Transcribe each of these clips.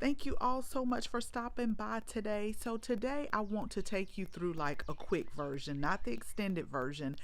Thank you all so much for stopping by today. So, today I want to take you through like a quick version, not the extended version.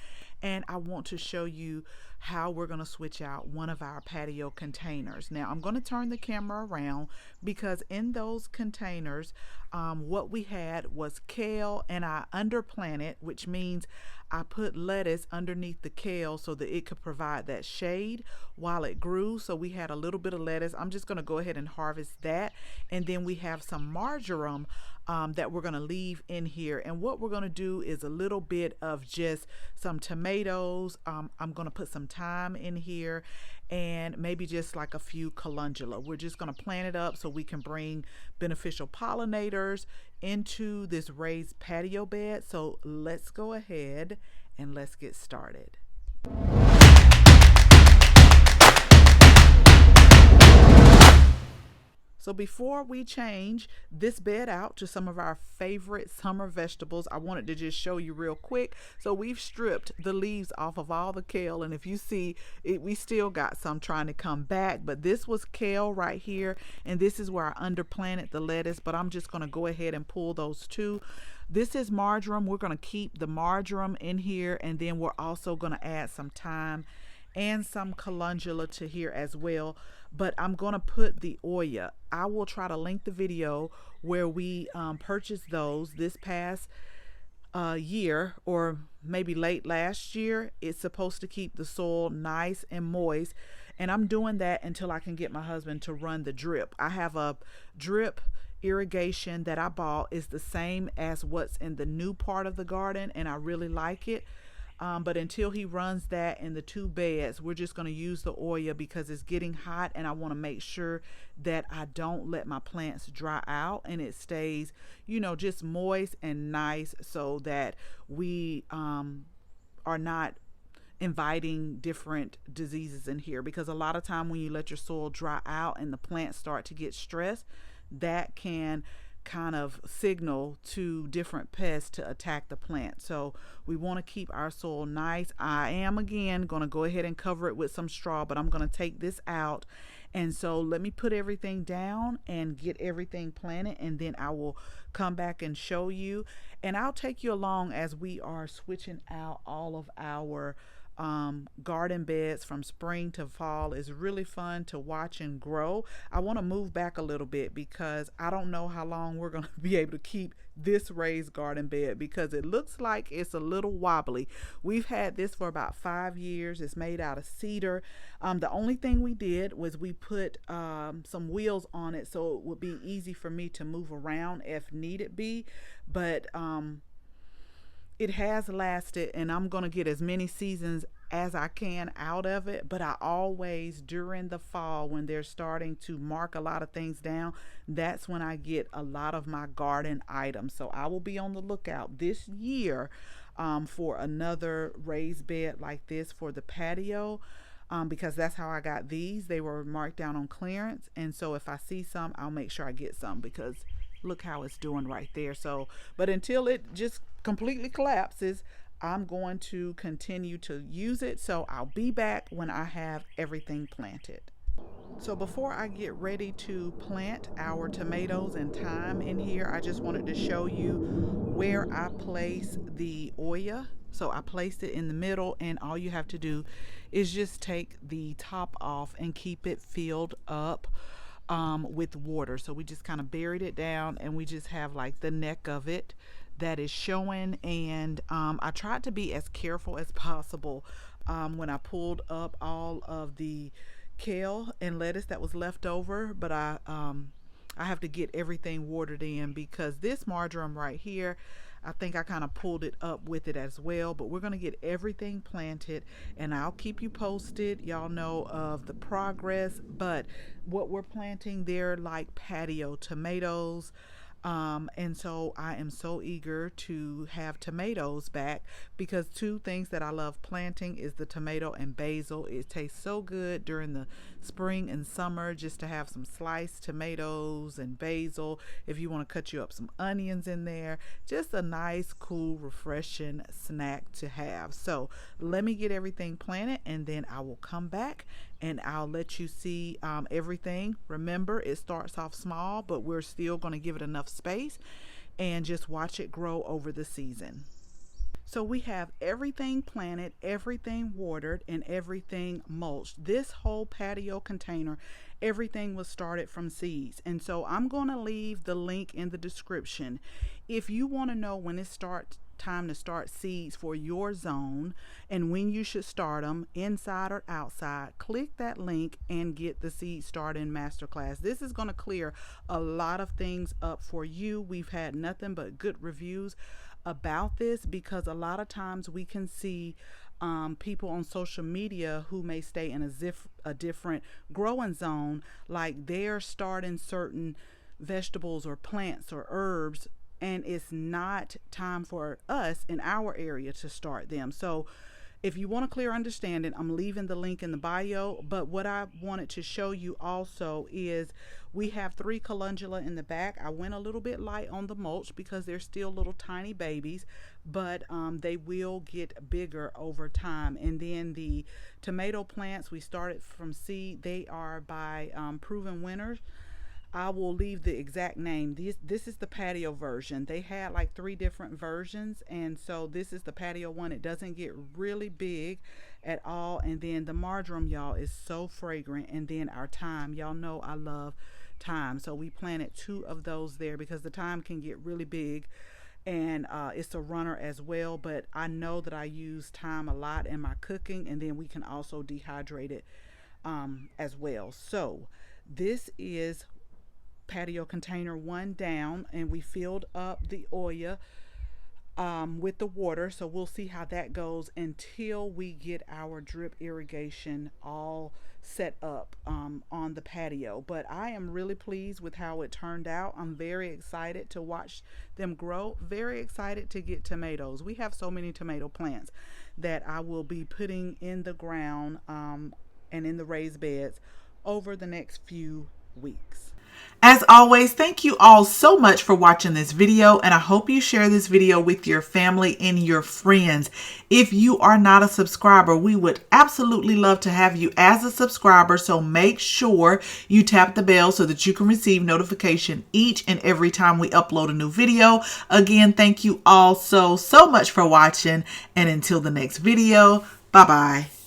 And I want to show you how we're going to switch out one of our patio containers. Now, I'm going to turn the camera around because in those containers, what we had was kale, and I underplanted, which means I put lettuce underneath the kale so that it could provide that shade while it grew. So we had a little bit of lettuce. I'm just going to go ahead and harvest that. And then we have some marjoram that we're going to leave in here. And what we're going to do is a little bit of just some tomatoes. I'm going to put some thyme in here and maybe just like a few calendula. We're just going to plant it up so we can bring beneficial pollinators into this raised patio bed. So let's go ahead and let's get started. So before we change this bed out to some of our favorite summer vegetables, I wanted to just show you real quick. So we've stripped the leaves off of all the kale, and if you see it, we still got some trying to come back, but this was kale right here, and this is where I underplanted the lettuce, but I'm just going to go ahead and pull those two. This is marjoram. We're going to keep the marjoram in here, and then we're also going to add some thyme and some calendula to here as well. But I'm going to put the Oya. I will try to link the video where we purchased those this past year, or maybe late last year. It's supposed to keep the soil nice and moist, and I'm doing that until I can get my husband to run the drip. I have a drip irrigation that I bought. Is the same as what's in the new part of the garden, and I really like it. But until he runs that in the two beds, we're just going to use the Oya because it's getting hot, and I want to make sure that I don't let my plants dry out and it stays, just moist and nice, so that we are not inviting different diseases in here. Because a lot of time when you let your soil dry out and the plants start to get stressed, that can kind of signal to different pests to attack the plant. So we want to keep our soil nice. I am again going to go ahead and cover it with some straw, but I'm going to take this out. And so let me put everything down and get everything planted, and then I will come back and show you, and I'll take you along as we are switching out all of our garden beds from spring to fall. Is really fun to watch and grow. I want to move back a little bit because I don't know how long we're going to be able to keep this raised garden bed, because it looks like it's a little wobbly. We've had this for about 5 years. It's made out of cedar. The only thing we did was we put some wheels on it so it would be easy for me to move around if needed be, but it has lasted, and I'm going to get as many seasons as I can out of it. But I always, during the fall, when they're starting to mark a lot of things down, that's when I get a lot of my garden items. So I will be on the lookout this year for another raised bed like this for the patio. Because that's how I got these. They were marked down on clearance, and so if I see some, I'll make sure I get some, because look how it's doing right there. So, but until it just completely collapses, I'm going to continue to use it. So I'll be back when I have everything planted. So before I get ready to plant our tomatoes and thyme in here, I just wanted to show you where I place the Oya. So I placed it in the middle, and all you have to do is just take the top off and keep it filled up with water. So we just kind of buried it down, and we just have like the neck of it that is showing. And I tried to be as careful as possible when I pulled up all of the kale and lettuce that was left over, but I have to get everything watered in, because this marjoram right here, I think I kind of pulled it up with it as well. But we're going to get everything planted, and I'll keep you posted, y'all know, of the progress. But what we're planting, they're like patio tomatoes. And so I am so eager to have tomatoes back, because two things that I love planting is the tomato and basil. It tastes so good during the spring and summer just to have some sliced tomatoes and basil. If you want to cut you up some onions in there, just a nice, cool, refreshing snack to have. So let me get everything planted, and then I will come back and I'll let you see everything. Remember, it starts off small, but we're still going to give it enough space and just watch it grow over the season. So we have everything planted, everything watered, and everything mulched. This whole patio container, everything was started from seeds. And so I'm going to leave the link in the description. If you want to know when it starts time to start seeds for your zone and when you should start them, inside or outside, click that link and get the seed started in masterclass. This is going to clear a lot of things up for you. We've had nothing but good reviews about this, because a lot of times we can see people on social media who may stay in a different growing zone, like they're starting certain vegetables or plants or herbs, and it's not time for us in our area to start them. So if you want a clear understanding, I'm leaving the link in the bio. But what I wanted to show you also is we have 3 calendula in the back. I went a little bit light on the mulch because they're still little tiny babies, but they will get bigger over time. And then the tomato plants, we started from seed. They are by Proven Winners. I will leave the exact name. This is the patio version. They had like 3 different versions, and so this is the patio one. It doesn't get really big at all. And then the marjoram, y'all, is so fragrant. And then our thyme, y'all know I love thyme, so we planted 2 of those there because the thyme can get really big, and it's a runner as well. But I know that I use thyme a lot in my cooking, and then we can also dehydrate it as well. So this is patio container 1 down, and we filled up the oil with the water. So we'll see how that goes until we get our drip irrigation all set up on the patio. But I am really pleased with how it turned out. I'm very excited to watch them grow, very excited to get tomatoes. We have so many tomato plants that I will be putting in the ground and in the raised beds over the next few weeks. As always, thank you all so much for watching this video, and I hope you share this video with your family and your friends. If you are not a subscriber, we would absolutely love to have you as a subscriber, so make sure you tap the bell so that you can receive notification each and every time we upload a new video. Again, thank you all so much for watching, and until the next video, bye-bye.